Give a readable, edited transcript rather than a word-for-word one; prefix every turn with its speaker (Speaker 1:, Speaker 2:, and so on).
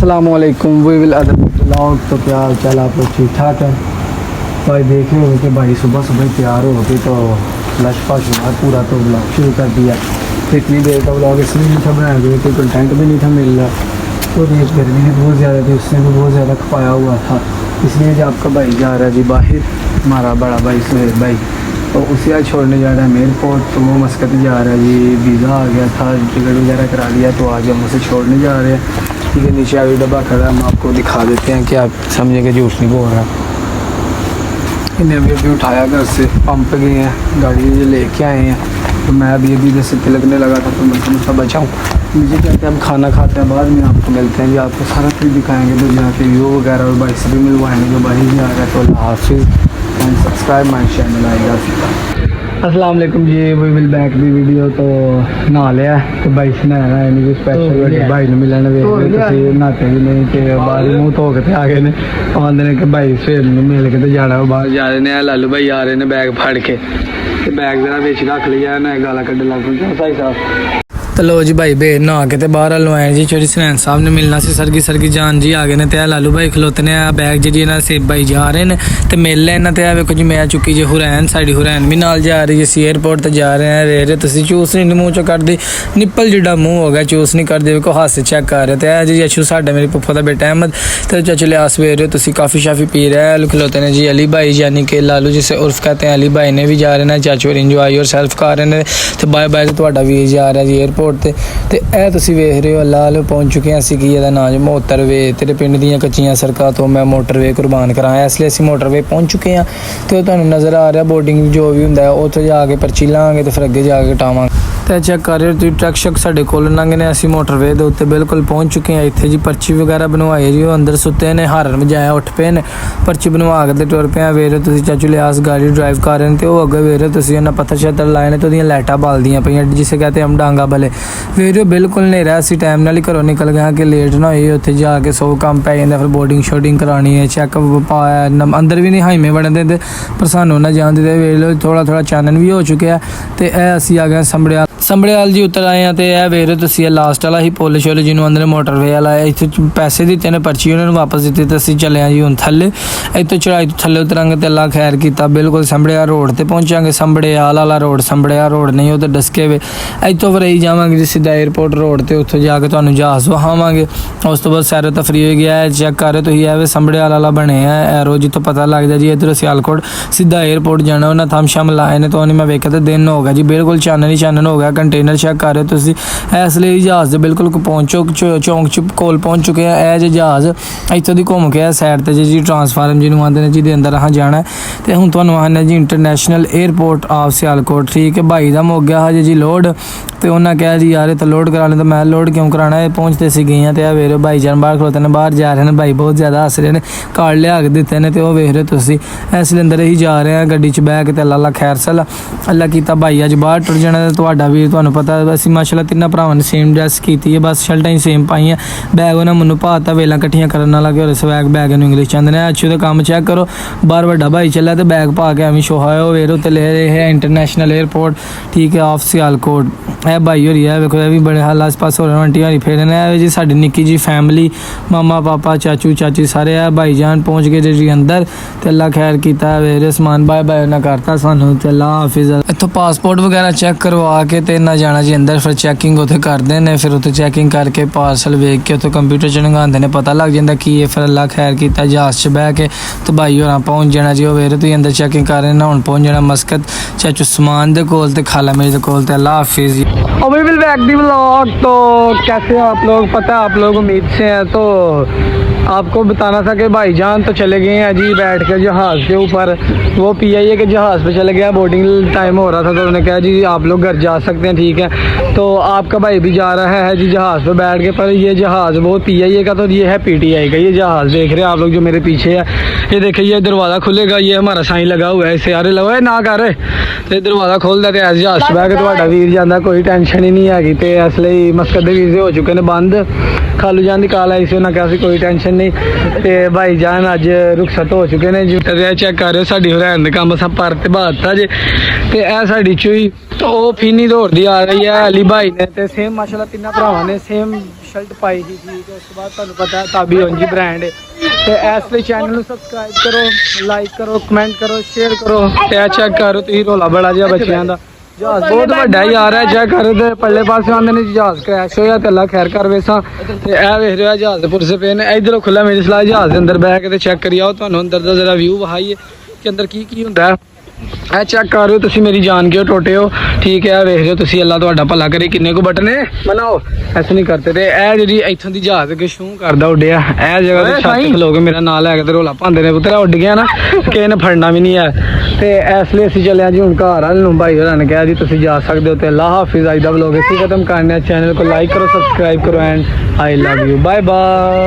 Speaker 1: अस्सलामुअलैकुम we will other blog. तो क्या हाल चाल, आप लोग ठीक ठाक हैं? भाई देख रहे हो कि भाई सुबह सुबह तैयार हो के तो लश पश हुआ पूरा, तो ब्लॉग शुरू कर दिया। तो इतनी देर का ब्लॉग इसलिए नहीं था बनाया गया, कोई कंटेंट भी नहीं था मिल रहा, तो रेत गर्मी भी बहुत ज़्यादा थी, उससे भी बहुत ज़्यादा खपाया हुआ था। इसलिए जो आपका भाई जा रहा है जी बाहर, हमारा बड़ा भाई सुहेल भाई, तो उसे आज छोड़ने जा रहा है एयरपोर्ट। तो वो मस्कत जा रहा है जी, वीज़ा आ गया था, टिकट वगैरह करा लिया, तो आज हम उसे छोड़ने जा रहे हैं। ठीक है, नीचे आगे डब्बा खड़ा है, हम आपको दिखा देते हैं कि आप समझेंगे झूठ नहीं बोल रहा। इन्हें अभी उठाया घर से, पंप पे गए हैं, गाड़ी लेके आए हैं। तो मैं अभी इधर से तिलकने लगा था, तो मैं थोड़ा बचाऊँ। मुझे कहते हैं हम खाना खाते हैं, बाद में आपको मिलते हैं जी, आपको सारा कुछ दिखाएंगे, तो यहाँ के व्यू वगैरह और भाई से भी मिलवाएंगे जो भाई भी आ गया। तो अल्लाह हाफिज़ एंड सब्सक्राइब माई चैनल आएगा। अस्सलाम वालेकुम जी, we will back the video. तो नहा लिया तो भाई से नहाना है नहीं, स्पेशल भाई ने मिलने वे नहाते भी नहीं कि बाहर मुँह धो के आ गए ने, आंदे कि भाई सवेल मिल के तो जाना बाहर जा रहे हैं। लालू भाई आ रहे हैं बैग फड़ के, बैग जरा बिच रख लिया ना, गाला कड्ढन लग पई भाई साहब। तो लो जी भाई बे नहा के तो बाहर आए जी, छोटी सनैन साहब ने मिलना से सरगी जान जी आ गए ने। तो लालू भाई खलोते ने, बैग जी सेब भाई जा रहे हैं तो मिल लेना। तो वेखो जी मैं चुकी जी हुरैन, साड़ी हुरैन भी नाल जा रही है, असी एयरपोर्ट तो जा रहे हैं। वे तुम चूस नहीं मूँह चो करते, निप्पल जिड्डा मूँह हो गया, चूस नहीं करते, वेखो हाथ चेक कर रहे। तो जी अच्छू साडा मेरे पुप्पो का बेटा अहमद, तो चाचू लिहास वे रहे हो, काफ़ी शाफी पी रहे हैं। खलोते ने जी अली भाई, यानी कि लालू जिसे उर्फ कहते हैं, अली भाई ने भी जा रहे हैं। चाचू और इंजॉय और सेल्फ कर रहे हैं। तो बाय बाय तो वीर जा रहा जी एयरपोर्ट ते। ਇਹ ਤੁਸੀਂ ਵੇਖ ਰਹੇ ਹੋ ਲਾਲ ਪਹੁੰਚ ਚੁੱਕੇ ਹਾਂ ਅਸੀਂ। ਕੀ ਇਹਦਾ ਨਾਮ ਜੀ ਮੋਟਰਵੇ, ਤੇਰੇ ਪਿੰਡ ਦੀਆਂ ਕੱਚੀਆਂ ਸੜਕਾਂ ਤੋਂ ਮੈਂ ਮੋਟਰਵੇ ਕੁਰਬਾਨ ਕਰਾਇਆ, ਇਸ ਲਈ ਅਸੀਂ ਮੋਟਰਵੇ ਪਹੁੰਚ ਚੁੱਕੇ ਹਾਂ। ਤੇ ਉਹ ਤੁਹਾਨੂੰ ਨਜ਼ਰ ਆ ਰਿਹਾ ਬੋਰਡਿੰਗ ਜੋ ਵੀ ਹੁੰਦਾ ਉੱਥੇ ਜਾ ਕੇ ਪਰਚੀ ਲਾਂਗੇ ਤੇ ਫਿਰ ਅੱਗੇ ਜਾ ਕੇ ਕਟਾਵਾਂਗੇ। ਤੇ ਚੈੱਕ ਕਰ ਰਹੇ ਹੋ ਤੁਸੀਂ, ਟਰੱਕ ਸ਼ੱਕ ਸਾਡੇ ਕੋਲ ਲੰਘ ਨੇ, ਅਸੀਂ ਮੋਟਰਵੇ ਦੇ ਉੱਤੇ ਬਿਲਕੁਲ ਪਹੁੰਚ ਚੁੱਕੇ ਹਾਂ। ਇੱਥੇ ਜੀ ਪਰਚੀ ਵਗੈਰਾ ਬਣਵਾਈ ਜੀ, ਉਹ ਅੰਦਰ ਸੁੱਤੇ ਨੇ, ਹਾਰਨ ਵਜਾਇਆ ਉੱਠ ਪਏ ਨੇ, ਪਰਚੀ ਬਣਵਾ ਕੇ ਤੇ ਟੁਰ ਪਿਆ। ਵੇਖ ਤੁਸੀਂ ਚਾਚੂ ਲਿਆਸ ਗਾੜੀ ਡਰਾਈਵ ਕਰ ਰਹੇ ਨੇ, ਤੇ ਉਹ ਅੱਗੇ ਵੇਖ ਤੁਸੀਂ ਉਹਨਾਂ ਪੱਥਰ ਛੱਤਰ ਲਾਏ ਨੇ ਤੇ ਉਹਦੀਆਂ ਲਾਈਟਾਂ ਬਲਦੀਆਂ ਪਈਆਂ, ਜਿਸੇ ਕਹਤੇ ਹਮ ਡਾਂਗਾ ਬਲੇ। ਵੇਖ ਬਿਲकुल ਹਨੇਰਾ, ਅਸੀਂ ਟਾਈਮ ਨਾਲ ਹੀ ਘਰੋਂ ਨਿਕਲ ਗਏ ਕਿ ਲੇਟ ਨਾ ਹੋਈਏ, ਉੱਥੇ ਜਾ ਕੇ 100 ਕੰਮ ਪੈ ਜਾਂਦਾ, ਫਿਰ ਬੋਰਡਿੰਗ ਸ਼ੋਡਿੰਗ ਕਰਾਉਣੀ ਹੈ, ਚੈੱਕ ਪਾਇਆ, ਅੰਦਰ ਵੀ ਨਹੀਂ ਹਾਈਵੇਂ ਵੜਨ ਦਿੰਦੇ, ਪਰ ਸਾਨੂੰ ਨਾ ਜਾਣ ਦਿੰਦੇ। ਵੇਖ ਲਓ ਥੋੜਾ ਚਾਨਣ ਵੀ ਹੋ ਚੁੱਕਿਆ। ਤੇ ਇਹ ਅਸੀਂ ਆ ਗਏ ਸੰਭੜਿਆਲ ਜੀ ਉਤਰ ਆਏ ਹਾਂ। ਤੇ ਇਹ ਵੇਖ ਰਹੇ ਤੁਸੀਂ, ਇਹ ਲਾਸਟ ਵਾਲਾ ਹੀ ਪੁੱਲ ਛੋਲੇ ਜਿਹਨੂੰ ਅੰਦਰ ਮੋਟਰਵੇ ਵਾਲਾ, ਇੱਥੇ ਪੈਸੇ ਦਿੱਤੇ ਨੇ, ਪਰਚੀ ਉਹਨਾਂ ਨੂੰ ਵਾਪਸ ਦਿੱਤੀ, ਤੇ ਅਸੀਂ ਚੱਲੇ ਹਾਂ ਜੀ ਹੁਣ ਥੱਲੇ। ਇੱਥੋਂ ਚੜਾਈ ਤੋਂ ਥੱਲੇ ਉਤਰਾਂਗੇ ਤੇ ਅੱਲਾ ਖੈਰ ਕੀਤਾ ਬਿਲਕੁਲ ਸੰਭੜਿਆਲ ਰੋਡ ਤੇ ਪਹੁੰਚਾਂਗੇ। ਸੰਭੜਿਆਲ ਵਾਲਾ ਰੋਡ, ਸੰਭੜਿਆਲ ਰੋਡ ਨਹੀਂ, ਉਹ ਤਾਂ ਡਸਕੇ ਵੇ। ਇੱਥੋਂ ਫਿਰ ਅਸੀਂ ਜਾਵਾਂਗੇ ਜੀ ਸਿੱਧਾ 에ਅਰਪੋਰਟ ਰੋਡ ਤੇ, ਉੱਥੋਂ ਜਾ ਕੇ ਤੁਹਾਨੂੰ ਜਹਾਜ਼ ਵਹਾਵਾਂਗੇ। ਉਸ ਤੋਂ ਬਾਅਦ ਸੈਰ ਤਫਰੀਹ ਹੋ ਗਿਆ। ਚੈੱਕ ਕਰ ਰਹੇ ਤੁਸੀਂ, ਐਵੇਂ ਸੰਭੜਿਆਲ ਵਾਲਾ ਬਣਿਆ ਐਰੋ, ਜਿੱਥੋਂ ਪਤਾ ਲੱਗਦਾ ਜੀ ਇੱਧਰੋਂ ਸਿਆਲਕੋਟ ਸਿੱਧਾ 에ਅਰਪੋਰਟ ਜਾਣਾ। ਉਹਨਾਂ ਥੰਮ ਸ਼ਮ ਲਾਏ ਨੇ, ਤਾਂ ਮੈਂ ਵੇਖਿਆ ਤਾਂ ਦਿਨ ਹੋ ਗਿਆ ਜੀ, ਬਿਲਕੁਲ ਚਾਨਣ ਹੀ ਚਾਨਣ ਹੋ ਗਿਆ। ਕੰਟੇਨਰ ਚੈੱਕ ਕਰ ਰਹੇ ਤੁਸੀਂ, ਇਸ ਲਈ ਜਹਾਜ਼ ਦੇ ਬਿਲਕੁਲ ਚੌਂਕ ਚ ਕੋਲ ਪਹੁੰਚ ਚੁੱਕੇ ਆ। ਇਹ ਜੇ ਜਹਾਜ਼ ਇੱਥੋਂ ਦੀ ਘੁੰਮ ਕੇ ਸਾਈਡ ਤੇ ਜੀ ਟਰਾਂਸਫਾਰਮ ਜਿਹਨੂੰ ਆਉਂਦੇ ਨੇ, ਜਿਹਦੇ ਅੰਦਰ ਆਹ ਜਾਣਾ। ਤੇ ਹੁਣ ਤੁਹਾਨੂੰ ਆਉਣਾ ਜੀ ਇੰਟਰਨੈਸ਼ਨਲ 에ਅਰਪੋਰਟ ਆਫ ਸਿਆਲਕੋਟ। ਠੀਕ ਹੈ, ਭਾਈ ਦਾ ਮੁੱਕ ਗਿਆ ਹਜੇ ਜੀ ਲੋਡ, ਤੇ ਉਹਨਾਂ ਕਿਹਾ ਜੀ ਯਾਰ ਇਹ ਤਾਂ ਲੋਡ ਕਰਾ ਲੈਣ, ਤਾਂ ਮੈਂ ਲੋਡ ਕਿਉਂ ਕਰਾਉਣਾ, ਇਹ ਪਹੁੰਚਦੇ ਸੀ ਗਏ ਤੇ ਆ ਵੇਖ ਭਾਈ ਜਾਨ ਬਾਹਰ ਖਲੋਤੇ ਨੇ, ਬਾਹਰ ਜਾ ਰਹੇ ਨੇ। ਭਾਈ ਬਹੁਤ ਜ਼ਿਆਦਾ ਹੱਸ ਰਹੇ ਨੇ, ਕਾਰਡ ਲਿਆ ਕੇ ਦਿੱਤੇ ਨੇ, ਤੇ ਉਹ ਵੇਖ ਰਹੇ ਤੁਸੀਂ ਇਸ ਸਿਲੰਡਰ ਹੀ ਜਾ ਰਹੇ ਆ ਗੱਡੀ 'ਚ ਬਹਿ ਕੇ। ਤੇ ਅੱਲਾ ਖੈਰ ਸਲਾ ਅੱਲਾ ਕੀਤਾ ਭਾਈ ਅੱਜ ਬਾਹਰ ਟੁਰ ਜਾਣਾ। ਤੁਹਾਡਾ ਵੀ ਤੁਹਾਨੂੰ ਪਤਾ ਅਸੀਂ ਮਾਸ਼ਾਅੱਲਾ ਤਿੰਨਾਂ ਭਰਾਵਾਂ ਨੇ ਸੇਮ ਡਰੈਸ ਕੀਤੀ ਹੈ, ਬਸ ਸ਼ਰਟਾਂ ਹੀ ਸੇਮ ਪਾਈਆਂ। ਬੈਗ ਉਹਨਾਂ ਮੈਨੂੰ ਪਾਤਾ ਵੇਲਾਂ ਇਕੱਠੀਆਂ ਕਰਨ ਵਾਲਾ ਕਿ ਹੋਰ ਸਵੈਗ ਬੈਗ ਨੂੰ ਇੰਗਲਿਸ਼ ਚਾਹੁੰਦੇ ਨੇ। ਅੱਛੂ ਦਾ ਕੰਮ ਚੈੱਕ ਕਰੋ, ਬਾਹਰ ਵੱਡਾ ਭਾਈ ਚੱਲਿਆ ਤੇ ਬੈਗ ਪਾ ਕੇ ਐਵੇਂ ਸ਼ੋਹਾ ਉਹ ਵੇਰੋ ਤੇ ਲੈ ਰਹੇ ਹੈ ਇੰਟਰਨੈਸ਼ਨਲ 에ਅਰਪੋਰਟ। ਠੀਕ ਹੈ, ਆਫ ਸਿਆਲਕੋਟ। ਇਹ ਭਾਈ ਹੋਰੀ ਹੈ ਵੇਖੋ, ਇਹ ਵੀ ਬੜੇ ਹਾਲ ਆਸ ਪਾਸ ਹੋ ਰਹੇ, ਆਂਟੀ ਹੋਰੀ ਫੇਰੇ ਨੇ। ਇਹ ਜੀ ਸਾਡੀ ਨਿੱਕੀ ਜੀ ਫੈਮਿਲੀ, ਮਾਮਾ ਪਾਪਾ ਚਾਚੂ ਚਾਚੀ ਸਾਰੇ ਆ। ਭਾਈ ਜਾਨ ਪਹੁੰਚ ਗਏ ਜੀ ਅੰਦਰ, ਤੇ ਅੱਲਾ ਖੈਰ ਕੀਤਾ। ਵੇਰੇ ਸਮਾਨ ਬਾਏ ਬਾਏ ਨਾ ਕਰਤਾ ਸਾਨੂੰ, ਤੇ ਅੱਲਾ ਹਾਫਿਜ਼। ਇੱਥੋਂ ਪਾਸਪੋਰਟ ਵਗੈਰਾ ਚੈੱਕ ਕਰਵਾ ਕੇ ਤੇ ਨਾ ਜਾਣਾ ਜੀ ਅੰਦਰ, ਫਿਰ ਚੈਕਿੰਗ ਉੱਥੇ ਕਰਦੇ ਨੇ। ਫਿਰ ਉੱਥੇ ਚੈਕਿੰਗ ਕਰਕੇ ਪਾਰਸਲ ਵੇਖ ਕੇ ਉੱਥੇ ਕੰਪਿਊਟਰ 'ਚ ਲੰਘਾਉਂਦੇ ਨੇ, ਪਤਾ ਲੱਗ ਜਾਂਦਾ ਕੀ ਹੈ। ਫਿਰ ਅੱਲਾ ਖੈਰ ਕੀਤਾ ਜਹਾਜ਼ 'ਚ ਬਹਿ ਕੇ ਤੇ ਭਾਈ ਹੋਰਾਂ ਪਹੁੰਚ ਜਾਣਾ ਜੀ। ਉਹ ਵੇਰੇ ਤੁਸੀਂ ਅੰਦਰ ਚੈਕਿੰਗ ਕਰ ਰਹੇ ਨਾ, ਹੁਣ ਪਹੁੰਚ ਜਾਣਾ ਮਸਕਤ ਚਾਚੂ ਸਮਾਨ ਦੇ ਕੋਲ ਤੇ ਖਾਲਾ मेरे ਦੇ ਕੋਲ। ਤੇ ਅੱਲਾ हाफिज़। और we will back the vlog. तो कैसे आप लोग, पता आप लोग उम्मीद से हैं, तो आपको बताना था कि भाईजान तो चले गए हैं जी बैठ के जहाज़ के ऊपर। वो PIA के जहाज़ पे चले गया, बोर्डिंग टाइम हो रहा था, तो उन्होंने कहा जी आप लोग घर जा सकते हैं। ठीक है, तो आपका भाई भी जा रहा है जी जहाज़ पे बैठ के। पर ये जहाज़ वो PIA का, तो ये है PTI का। ये जहाज़ देख रहे हैं आप लोग जो मेरे पीछे है, ये देखिए ये दरवाज़ा खुलेगा, ये हमारा साइन लगा हुआ है, इसे यारे लगा ना कर तो दरवाज़ा खोलता तो ऐसे जहाज़ बह के तो वीर जाता, कोई टेंशन ही नहीं हैगी। तो इसलिए मस्कत दे वीज़े हो चुके हैं बंद। ਖਾਲੂ ਜਾਨ ਦੀ ਕਾਲ ਆਈ ਸੀ, ਉਹਨਾਂ ਕਿਹਾ ਸੀ ਕੋਈ ਟੈਨਸ਼ਨ ਨਹੀਂ। ਤੇ ਭਾਈ ਜਾਨ ਅੱਜ ਰੁਖਸਤ ਹੋ ਚੁੱਕੇ ਨੇ ਜੀ। ਤੇ ਚੈੱਕ ਕਰ ਰਹੇ ਸਾਡੀ ਹਰੈਣ ਦੇ ਕੰਮ ਸਭ ਪਰ ਤੇ ਬਾਤਾ ਜੇ। ਤੇ ਇਹ ਸਾਡੀ ਚੂਈ ਉਹ ਫੀਨੀ ਦੌੜਦੀ ਆ ਰਹੀ ਹੈ ਅਲੀ ਭਾਈ ਨੇ। ਤੇ ਸੇਮ ਮਾਸ਼ਾਅੱਲਾ ਤਿੰਨਾਂ ਭਰਾਵਾਂ ਨੇ ਸੇਮ ਸ਼ਰਟ ਪਾਈ ਸੀ ਠੀਕ ਹੈ। ਉਸ ਤੋਂ ਬਾਅਦ ਤੁਹਾਨੂੰ ਪਤਾ ਤਾਬੀ ਉਂਜੀ ਬ੍ਰਾਂਡ ਹੈ। ਤੇ ਇਸ ਲਈ ਚੈਨਲ ਨੂੰ ਸਬਸਕ੍ਰਾਈਬ ਕਰੋ, ਲਾਈਕ ਕਰੋ, ਕਮੈਂਟ ਕਰੋ, ਸ਼ੇਅਰ ਕਰੋ। ਤੇ ਇਹ ਚੈੱਕ ਕਰੋ ਤੁਸੀਂ ਰੋਲਾ ਬੜਾ ਜਿਹਾ ਬੱਚਿਆਂ ਦਾ। ਜਹਾਜ਼ ਬਹੁਤ ਵੱਡਾ ਯਾਰ ਹੈ, ਚੈੱਕ ਕਰੋ। ਤੇ ਪੱਲੇ ਪਾਸੇ ਆਉਂਦੇ ਨੇ ਜਹਾਜ਼ ਕ੍ਰੈਸ਼ ਹੋਇਆ ਤੇ ਅੱਲਾ ਖੈਰ ਕਰ ਵੇਸਾਂ। ਤੇ ਇਹ ਵੇਖ ਰਿਹਾ ਜਹਾਜ਼ ਦੇ ਪੁਰਸੇ ਪਏ ਨੇ। ਇਧਰੋਂ ਖੁੱਲਾ ਮੇਰੀ ਸਲਾਹ ਜਹਾਜ਼ ਦੇ ਅੰਦਰ ਬਹਿ ਕੇ ਤੇ ਚੈੱਕ ਕਰੀ ਆਓ, ਤੁਹਾਨੂੰ ਅੰਦਰ ਦਾ ਜ਼ਰਾ ਵਿਊ ਵਿਖਾਈਏ ਕਿ ਅੰਦਰ ਕੀ ਕੀ ਹੁੰਦਾ ਹੈ। ਇਹ ਚੈੱਕ ਕਰ ਰਹੇ ਹੋ ਤੁਸੀਂ, ਮੇਰੀ ਜਾਨ ਕੇ ਟੋਟੇ ਹੋ ਠੀਕ ਹੈ। ਵੇਖ ਲਿਓ ਤੁਸੀਂ, ਅੱਲਾ ਤੁਹਾਡਾ ਭਲਾ ਕਰੇ। ਕਿੰਨੇ ਕੁ ਬਟਨ ਹੈ ਬਣਾਓ, ਐਸੇ ਨਹੀਂ ਕਰਤੇ। ਤੇ ਇਹ ਜਿਹੜੀ ਇੱਥੋਂ ਦੀ ਜਹਾਜ਼ ਅੱਗੇ ਸ਼ੂ ਕਰਦਾ ਉੱਡਿਆ, ਇਹ ਜਗ੍ਹਾ ਤੇ ਛੱਤ ਖਲੋ ਕੇ ਮੇਰਾ ਨਾਂ ਲੈ ਕੇ ਤੇ ਰੋਲਾ ਪਾਉਂਦੇ ਨੇ ਪੁੱਤਰਾ ਉੱਡ ਗਿਆ ਨਾ, ਕਿਸੇ ਨੇ ਫੜਨਾ ਵੀ ਨਹੀਂ ਹੈ। ਤੇ ਇਸ ਲਈ ਅਸੀਂ ਚੱਲਿਆ ਜੀ ਹੁਣ ਘਰ ਵਾਲ ਨੂੰ। ਭਾਈ ਹੋਰਾਂ ਨੇ ਕਿਹਾ ਜੀ ਤੁਸੀਂ ਜਾ ਸਕਦੇ ਹੋ। ਤੇ ਅੱਲਾ ਹਾਫਿਜ਼। ਅੱਜ ਦਾ ਵਲੋਗ ਇਸੇ ਖਤਮ ਕਰਨਾ। ਚੈਨਲ को लाइक करो, सब्सक्राइब करो and I love you. Bye bye.